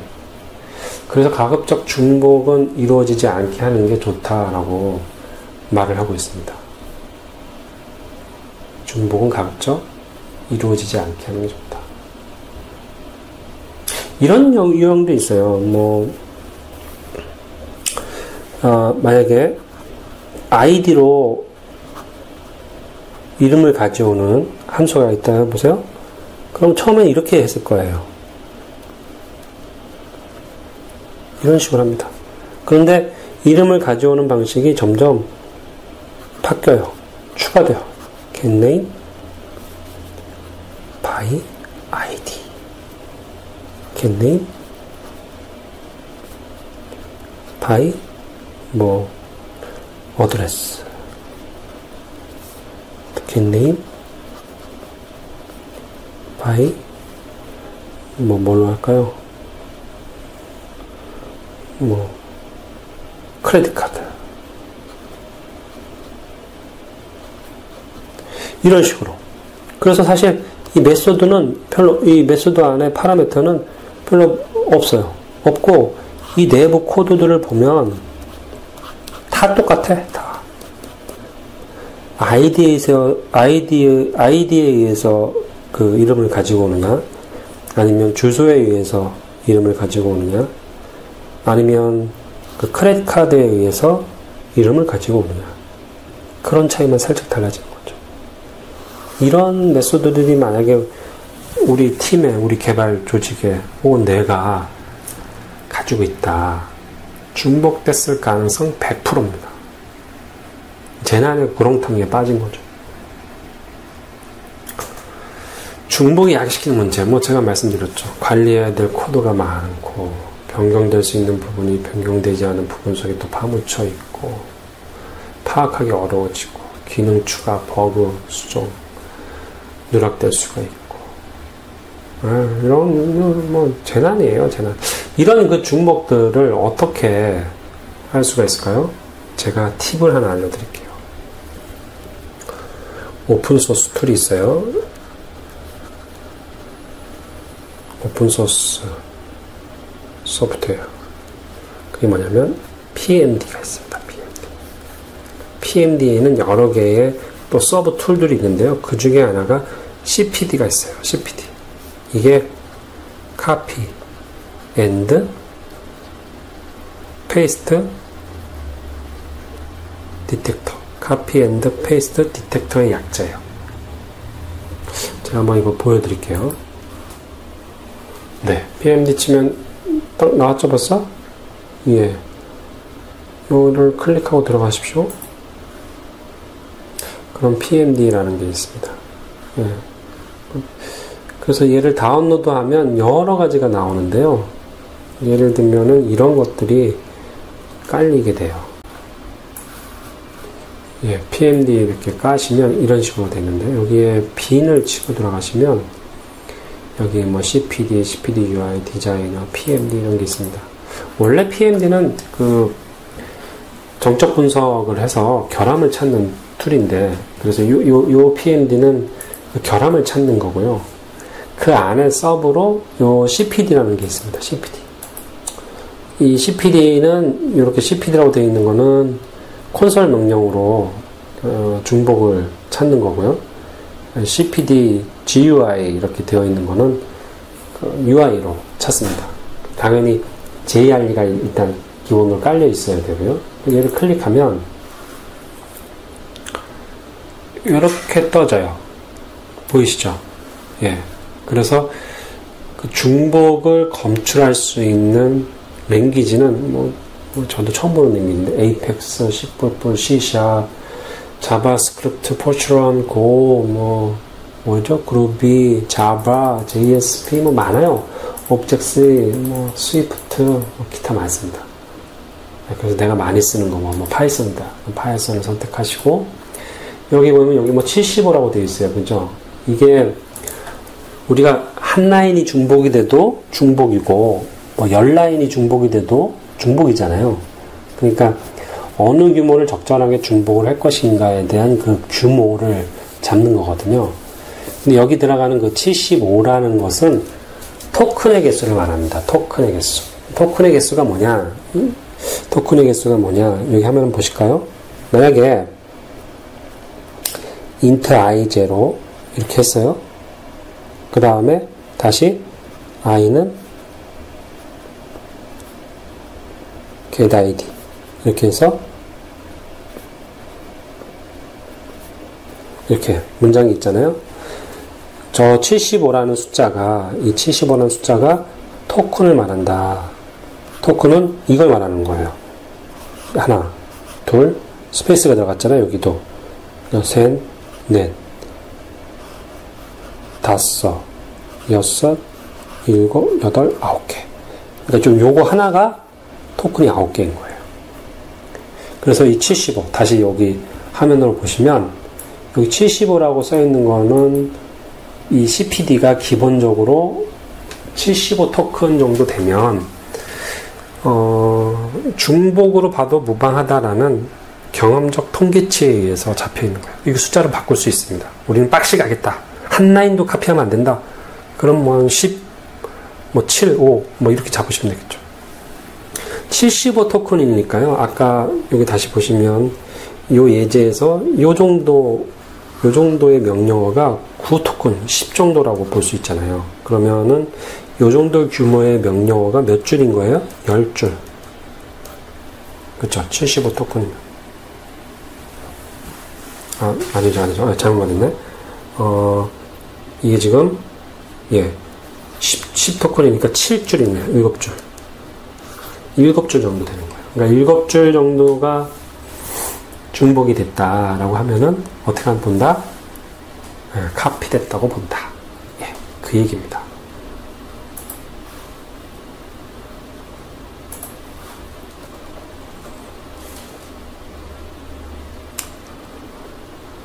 그래서 가급적 중복은 이루어지지 않게 하는 게 좋다라고 말을 하고 있습니다. 중복은 가급적 이루어지지 않게 하는 게 좋다. 이런 유형도 있어요. 만약에 아이디로 이름을 가져오는 함수가 있다 해보세요. 그럼 처음엔 이렇게 했을 거예요. 이런 식으로 합니다. 그런데 이름을 가져오는 방식이 점점 바뀌어요. 추가돼요. get name by id. get name by address. get name by 뭘로 할까요? 크레딧 카드. 이런 식으로. 그래서 사실 이 메소드 안에 파라미터는 별로 없어요. 없고, 이 내부 코드들을 보면 다 똑같아, 다. 아이디에 의해서 그 이름을 가지고 오느냐, 아니면 주소에 의해서 이름을 가지고 오느냐, 아니면 그 크레딧 카드에 의해서 이름을 가지고 오느냐. 그런 차이만 살짝 달라지는 거죠. 이런 메소드들이 만약에 우리 팀에, 우리 개발 조직에, 혹은 내가 가지고 있다. 중복됐을 가능성 100%입니다. 재난의 구렁텅이에 빠진 거죠. 중복이 야기시키는 문제, 제가 말씀드렸죠. 관리해야 될 코드가 많고, 변경될 수 있는 부분이 변경되지 않은 부분 속에 또 파묻혀 있고, 파악하기 어려워지고, 기능 추가, 버그, 수정, 누락될 수가 있고, 이런, 재난이에요, 재난. 이런 그 중복들을 어떻게 할 수가 있을까요? 제가 팁을 하나 알려드릴게요. 오픈소스 툴이 있어요. 오픈소스 소프트웨어. 그게 뭐냐면, PMD가 있습니다, PMD에는 여러 개의 또 서브 툴들이 있는데요. 그 중에 하나가 CPD가 있어요, CPD. 이게 copy and paste detector. copy and paste detector의 약자예요. 제가 한번 이거 보여드릴게요. 네, PMD 치면 딱 나왔죠, 벌써? 예. 이거를 클릭하고 들어가십시오. 그럼 PMD라는 게 있습니다. 예. 그래서 얘를 다운로드하면 여러 가지가 나오는데요. 예를 들면은 이런 것들이 깔리게 돼요. 예, PMD 이렇게 까시면 이런 식으로 되는데, 여기에 빈을 치고 들어가시면 여기 CPD, CPD UI, 디자이너, PMD 이런 게 있습니다. 원래 PMD는 그 정적 분석을 해서 결함을 찾는 툴인데, 그래서 요 PMD는 그 결함을 찾는 거고요. 그 안에 서브로 요 CPD라는 게 있습니다. CPD. 이 CPD는 이렇게 CPD라고 되어 있는 거는 콘솔 명령으로 중복을 찾는 거고요. CPD, GUI 이렇게 되어 있는 거는 UI로 찾습니다. 당연히 JRE가 일단 기본으로 깔려 있어야 되고요. 얘를 클릭하면 이렇게 떠져요. 보이시죠? 예. 그래서 그 중복을 검출할 수 있는 랭귀지는 저도 처음 보는 랭귀지인데, 에이펙스, C++, C#, 자바스크립트, 포트런, 고, 그루비, 자바, JSP 많아요. 옵젝스, 스위프트, 기타 많습니다. 그래서 내가 많이 쓰는 거 파이썬이다. 파이썬을 선택하시고, 여기 보면 여기 75라고 되어 있어요. 그죠? 이게 우리가 한 라인이 중복이 돼도 중복이고, 10라인이 중복이 돼도 중복이잖아요. 그러니까 어느 규모를 적절하게 중복을 할 것인가에 대한 그 규모를 잡는 거거든요. 근데 여기 들어가는 그 75라는 것은 토큰의 개수를 말합니다. 토큰의 개수. 토큰의 개수가 뭐냐? 토큰의 개수가 뭐냐? 여기 화면 보실까요? 만약에 int i0 이렇게 했어요. 그 다음에 다시 i는 get id 이렇게 해서 이렇게 문장이 있잖아요. 저 75라는 숫자가, 이 75라는 숫자가 토큰을 말한다. 토큰은 이걸 말하는 거예요. 하나, 둘, 스페이스가 들어갔잖아요. 여기도. 셋, 넷, 다섯, 여섯, 일곱, 여덟, 9개. 그러니까 좀 요거 하나가 토큰이 9개인 거예요. 그래서 이 75, 다시 여기 화면으로 보시면, 여기 75라고 써있는 거는 이 CPD가 기본적으로 75 토큰 정도 되면, 중복으로 봐도 무방하다라는 경험적 통계치에 의해서 잡혀있는 거예요. 이거 숫자로 바꿀 수 있습니다. 우리는 빡시 가겠다. 한 라인도 카피하면 안 된다. 그럼 뭐 10, 뭐 7, 5, 뭐 이렇게 잡으시면 되겠죠. 75 토큰이니까요. 아까 여기 다시 보시면 요 예제에서 요 정도의 명령어가 9 토큰, 10 정도라고 볼 수 있잖아요. 그러면은 요 정도 규모의 명령어가 몇 줄인 거예요? 10줄. 그쵸? 75 토큰이면. 아니죠. 잘못 말했네. 이게 지금, 10 토큰이니까 7줄이네요. 7줄. 7줄 정도 되는 거예요. 그러니까 7줄 정도가 중복이 됐다라고 하면은, 어떻게 하면 본다? 카피됐다고 본다. 그 얘기입니다.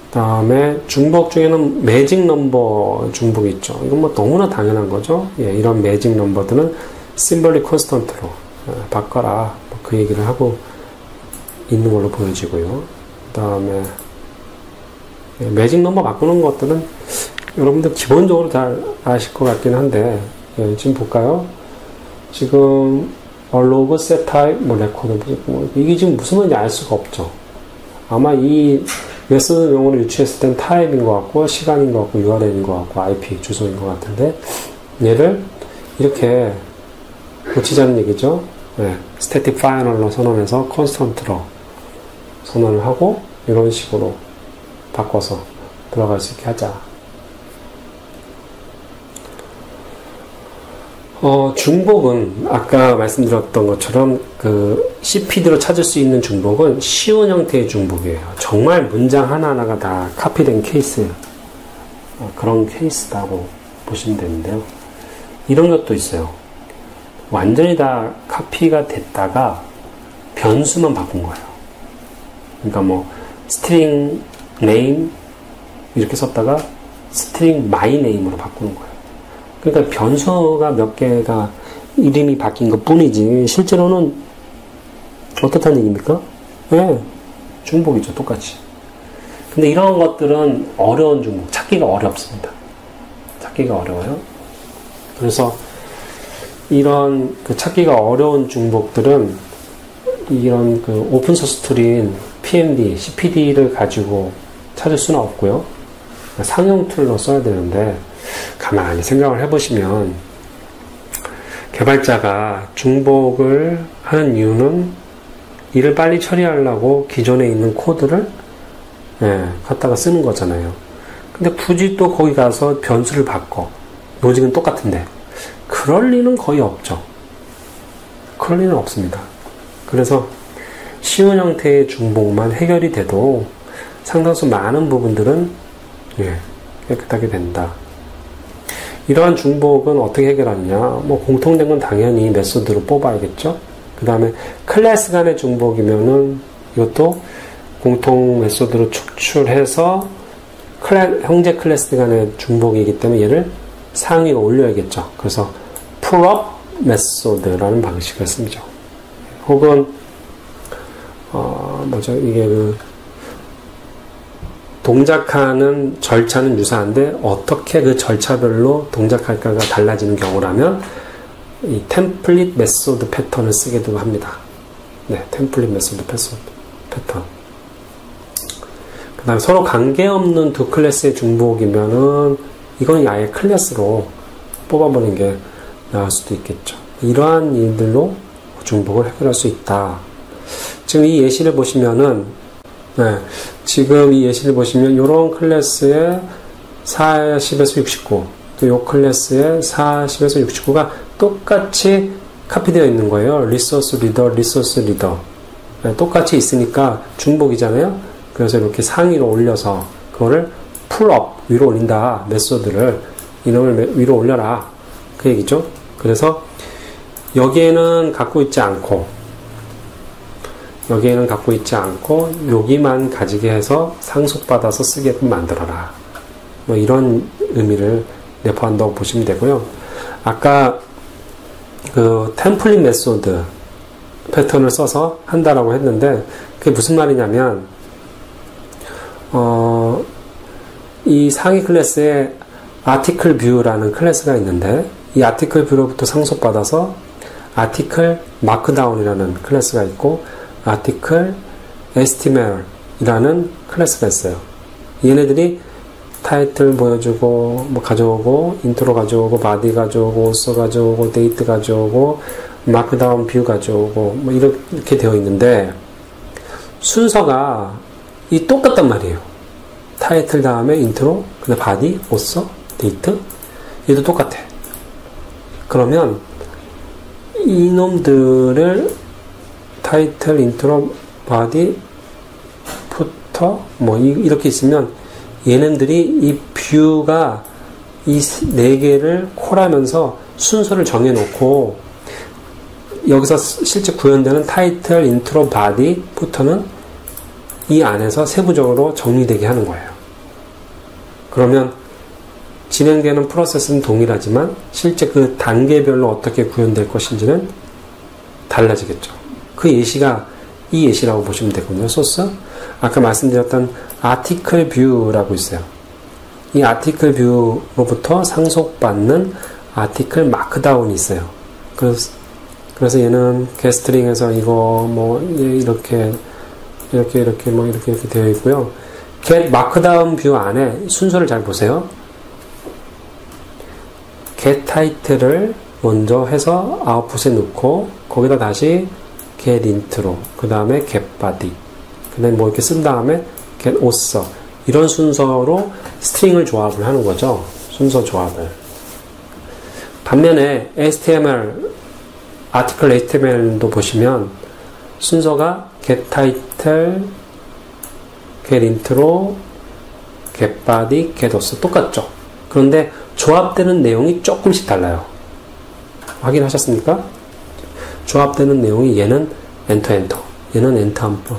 다음에 중복 중에는 매직 넘버 중복이 있죠. 이건 뭐 너무나 당연한 거죠. 이런 매직 넘버들은 심벌리 콘스턴트로 바꿔라. 그 얘기를 하고 있는 걸로 보여지고요. 그 다음에 매직 넘버 바꾸는 것들은 여러분들 기본적으로 잘 아실 것 같긴 한데, 지금 볼까요? 지금 로그, 셋 타입, 레코드, 이게 지금 무슨 말인지 알 수가 없죠. 아마 이 메소드 용어를 유추했을 땐 타입인 것 같고, 시간인 것 같고, URL인 것 같고, IP 주소인 것 같은데, 얘를 이렇게 고치자는 얘기죠. 스태틱 파이널로 선언해서 컨스턴트로 선언을 하고, 이런 식으로 바꿔서 들어갈 수 있게 하자. 중복은 아까 말씀드렸던 것처럼 그 CPD로 찾을 수 있는 중복은 쉬운 형태의 중복이에요. 정말 문장 하나하나가 다 카피된 케이스예요. 그런 케이스라고 보시면 되는데요. 이런 것도 있어요. 완전히 다 카피가 됐다가 변수만 바꾼 거예요. 그러니까 뭐 string name 이렇게 썼다가 string my name으로 바꾸는 거예요. 그러니까 변수가 몇 개가 이름이 바뀐 것 뿐이지 실제로는 어떻다는 얘기입니까? 중복이죠. 똑같이. 근데 이런 것들은 어려운 중복, 찾기가 어렵습니다. 찾기가 어려워요. 그래서 이런 찾기가 어려운 중복들은 이런 오픈소스 툴인 PMD, CPD를 가지고 찾을 수는 없고요. 상용 툴로 써야 되는데 가만히 생각을 해보시면 개발자가 중복을 하는 이유는 일을 빨리 처리하려고 기존에 있는 코드를 갖다가 쓰는 거잖아요. 근데 굳이 또 거기 가서 변수를 바꿔. 로직은 똑같은데 그럴 리는 거의 없죠. 그럴 리는 없습니다. 그래서 쉬운 형태의 중복만 해결이 돼도 상당수 많은 부분들은 깨끗하게 된다. 이러한 중복은 어떻게 해결하느냐? 뭐 공통된 건 당연히 메소드로 뽑아야겠죠. 그 다음에 클래스 간의 중복이면은 이것도 공통 메소드로 축출해서 형제 클래스 간의 중복이기 때문에 얘를 상위에 올려야겠죠. 그래서 풀업 메소드라는 방식을 쓰죠. 혹은 이게 동작하는 절차는 유사한데 어떻게 그 절차별로 동작할까가 달라지는 경우라면 이 템플릿 메소드 패턴을 쓰기도 합니다. 템플릿 메소드 패턴. 그 다음에 서로 관계없는 두 클래스의 중복이면은 이건 아예 클래스로 뽑아보는 게 나을 수도 있겠죠. 이러한 일들로 중복을 해결할 수 있다. 지금 이 예시를 보시면은 지금 이 예시를 보시면 이런 클래스의 40에서 69, 또 이 클래스의 40에서 69가 똑같이 카피되어 있는 거예요. 리소스 리더. 똑같이 있으니까 중복이잖아요. 그래서 이렇게 상위로 올려서 그거를 풀업, 위로 올린다. 메소드를 이놈을 위로 올려라. 그 얘기죠. 그래서 여기에는 갖고 있지 않고 여기만 가지게 해서 상속받아서 쓰게끔 만들어라. 뭐 이런 의미를 내포한다고 보시면 되고요. 아까 그 템플릿 메소드 패턴을 써서 한다라고 했는데 그게 무슨 말이냐면 이 상위 클래스에 article view라는 클래스가 있는데 이 article view로부터 상속받아서 article markdown이라는 클래스가 있고 article html이라는 클래스가 있어요. 얘네들이 타이틀 보여주고 뭐 가져오고 인트로 가져오고 바디 가져오고 오서 가져오고 데이트 가져오고 마크다운 뷰 가져오고 뭐 이렇게 되어 있는데 순서가 이 똑같단 말이에요. 타이틀 다음에 인트로 그다음에 바디 오서 데이트 얘도 똑같아. 그러면 이놈들을 타이틀 인트로 바디 푸터 뭐 이렇게 있으면 얘네들이 이 뷰가 이 네 개를 콜하면서 순서를 정해놓고 여기서 실제 구현되는 타이틀, 인트로, 바디, 푸터는 이 안에서 세부적으로 정리되게 하는 거예요. 그러면 진행되는 프로세스는 동일하지만 실제 그 단계별로 어떻게 구현될 것인지는 달라지겠죠. 그 예시가 이 예시라고 보시면 되거든요. 소스. 아까 말씀드렸던 article view라고 있어요. 이 article view로부터 상속받는 article markdown이 있어요. 그래서 얘는 getString에서 이거 뭐 이렇게 뭐 이렇게 되어 있고요. get markdown view 안에 순서를 잘 보세요. get title을 먼저 해서 아웃풋에 넣고 거기다 다시 get intro, 그 다음에 get body, 그 다음에 뭐 이렇게 쓴 다음에 get author 이런 순서로 스트링을 조합을 하는 거죠. 순서 조합을. 반면에 HTML, article HTML도 보시면 순서가 get title, get intro, get body, get author 똑같죠. 그런데 조합되는 내용이 조금씩 달라요. 확인하셨습니까? 조합되는 내용이 얘는 엔터, 얘는 엔터 한 번.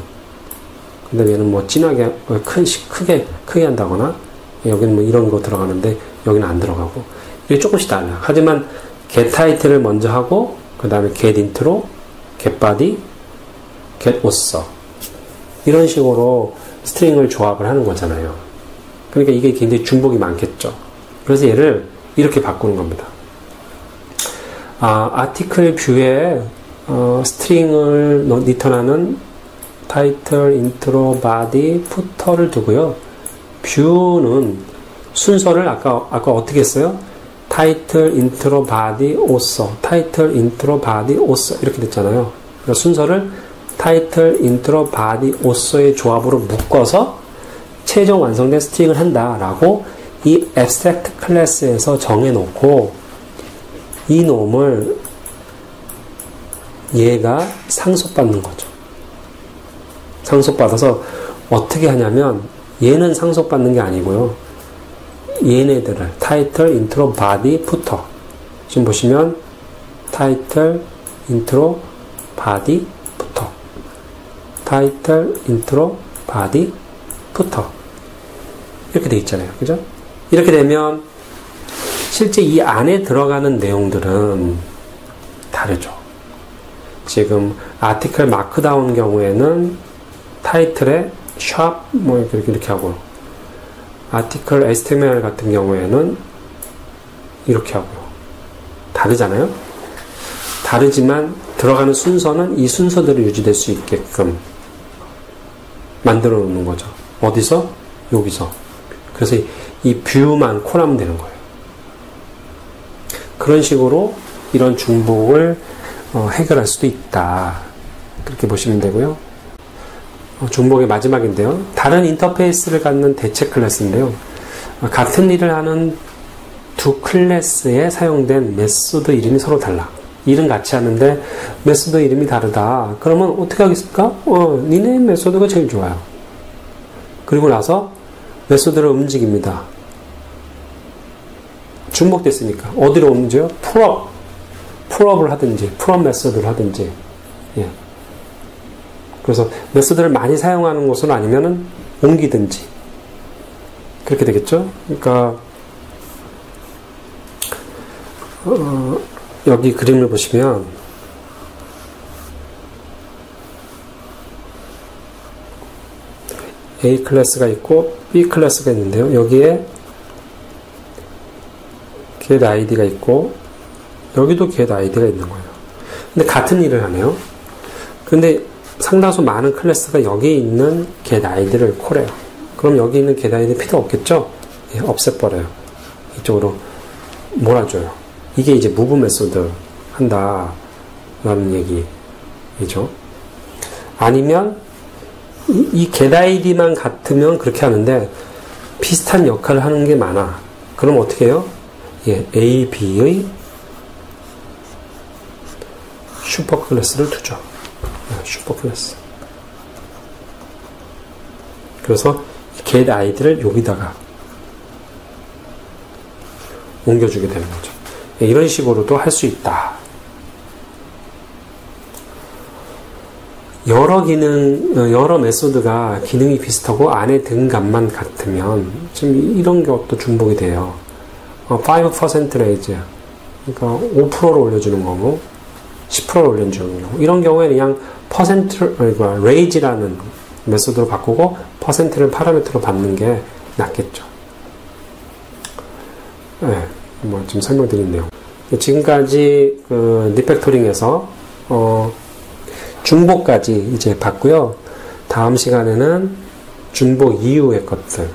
근데 얘는 뭐 진하게 크게 한다거나 여기는 뭐 이런 거 들어가는데 여기는 안 들어가고 이게 조금씩 달라요. 하지만 get title을 먼저 하고 그 다음에 get intro, get body, get author 이런 식으로 스트링을 조합을 하는 거잖아요. 그러니까 이게 굉장히 중복이 많겠죠. 그래서 얘를 이렇게 바꾸는 겁니다. 아티클 뷰에 스트링을 리턴하는 타이틀, 인트로, 바디, 푸터를 두고요. 뷰는 순서를 아까 어떻게 했어요? 타이틀, 인트로, 바디, 오서, 타이틀, 인트로, 바디, 오서 이렇게 됐잖아요. 그러니까 순서를 타이틀, 인트로, 바디, 오서의 조합으로 묶어서 최종 완성된 스트링을 한다라고 이 abstract 클래스에서 정해놓고 이 놈을 얘가 상속받는 거죠. 상속받아서 어떻게 하냐면 얘는 상속받는 게 아니고요. 얘네들을 타이틀, 인트로, 바디, 푸터 지금 보시면 타이틀, 인트로, 바디, 푸터 타이틀, 인트로, 바디, 푸터 이렇게 돼 있잖아요. 그죠? 이렇게 되면 실제 이 안에 들어가는 내용들은 다르죠. 지금 아티클 마크다운 경우에는 타이틀에 샵 뭐 이렇게 하고 아티클 HTML 같은 경우에는 이렇게 하고요. 다르잖아요. 다르지만 들어가는 순서는 이 순서대로 유지될 수 있게끔 만들어 놓는 거죠. 어디서? 여기서. 그래서 이 뷰만 콜하면 되는 거예요. 그런 식으로 이런 중복을 해결할 수도 있다. 그렇게 보시면 되고요. 중복의 마지막인데요. 다른 인터페이스를 갖는 대체 클래스인데요. 같은 일을 하는 두 클래스에 사용된 메소드 이름이 서로 달라. 일은 같이 하는데 메소드 이름이 다르다. 그러면 어떻게 하겠습니까? 니네 메소드가 제일 좋아요. 그리고 나서 메소드를 움직입니다. 중복됐으니까 어디로 움직여요? 풀업을 하든지 풀업 메소드를 하든지. 예. 그래서 메소드를 많이 사용하는 곳은 아니면은 옮기든지 그렇게 되겠죠. 그러니까 여기 그림을 보시면 A 클래스가 있고 B 클래스가 있는데요. 여기에 get id가 있고 여기도 get id가 있는 거예요. 근데 같은 일을 하네요. 근데 상당수 많은 클래스가 여기 있는 get id를 콜해요. 그럼 여기 있는 get id 필요 없겠죠? 예, 없애버려요. 이쪽으로 몰아줘요. 이게 이제 move 메소드 한다 라는 얘기죠. 아니면 이 get id만 같으면 그렇게 하는데 비슷한 역할을 하는 게 많아. 그럼 어떻게 해요? 예, A, B의 슈퍼 클래스를 두죠. 슈퍼 클래스. 그래서 get id를 여기다가 옮겨주게 되는 거죠. 예, 이런 식으로도 할 수 있다. 여러 메소드가 기능이 비슷하고 안에 든 값만 같으면 지금 이런 것도 중복이 돼요. 5% raise. 그러니까 5%를 올려주는 거고 10%를 올려주는 거고 이런 경우에는 그냥 raise라는 메소드로 바꾸고 퍼센트를 파라미터로 받는 게 낫겠죠. 네, 뭐 지금 설명드린 내용. 지금까지 그 리팩토링에서 중복까지 이제 봤고요. 다음 시간에는 중복 이후의 것들